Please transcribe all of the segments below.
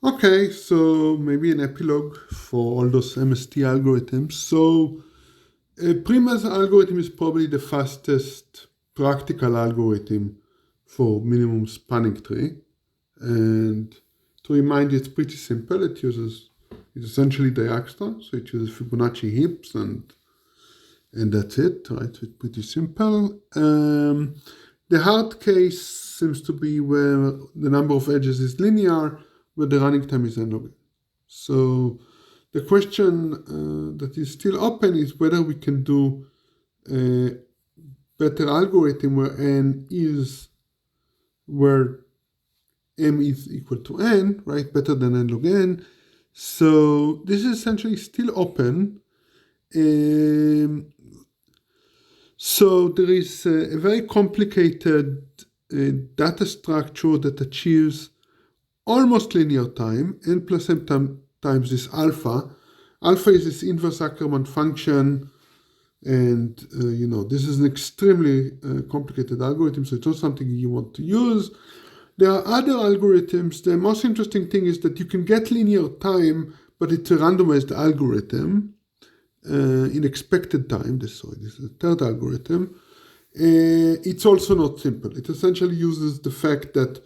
Okay, so maybe an epilogue for all those MST algorithms. So Prima's algorithm is probably the fastest practical algorithm for minimum spanning tree. And to remind you, it's pretty simple. It's essentially Dijkstra, so it uses Fibonacci heaps and that's it, right? So it's pretty simple. The hard case seems to be where the number of edges is linear, where the running time is n log n. So the question that is still open is whether we can do a better algorithm where m is equal to n, right? Better than n log n. So this is essentially still open. So there is a very complicated data structure that achieves almost linear time, n plus m times this alpha. Alpha is this inverse Ackermann function, and this is an extremely complicated algorithm, so it's not something you want to use. There are other algorithms. The most interesting thing is that you can get linear time, but it's a randomized algorithm in expected time. This is the third algorithm. It's also not simple. It essentially uses the fact that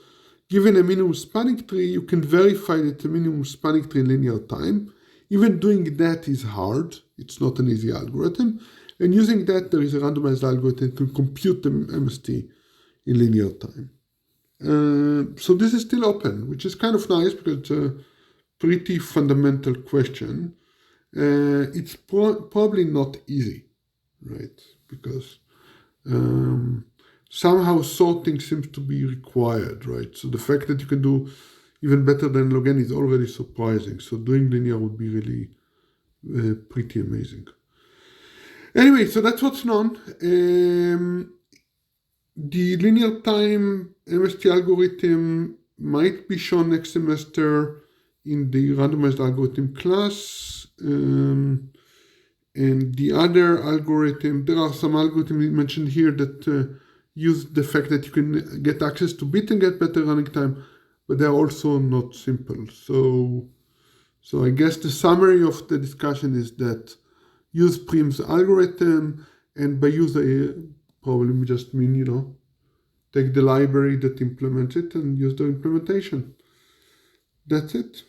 given a minimum spanning tree, you can verify that the minimum spanning tree in linear time. Even doing that is hard. It's not an easy algorithm. And using that, there is a randomized algorithm to compute the MST in linear time. So this is still open, which is kind of nice because it's a pretty fundamental question. It's probably not easy, right? Because somehow sorting seems to be required, right? So the fact that you can do even better than log n is already surprising. So doing linear would be really pretty amazing. Anyway, so that's what's known. The linear time MST algorithm might be shown next semester in the randomized algorithm class. And the other algorithm, there are some algorithms mentioned here that use the fact that you can get access to bit and get better running time, but they're also not simple. So I guess the summary of the discussion is that use Prim's algorithm, and by use I probably just mean, take the library that implements it and use the implementation. That's it.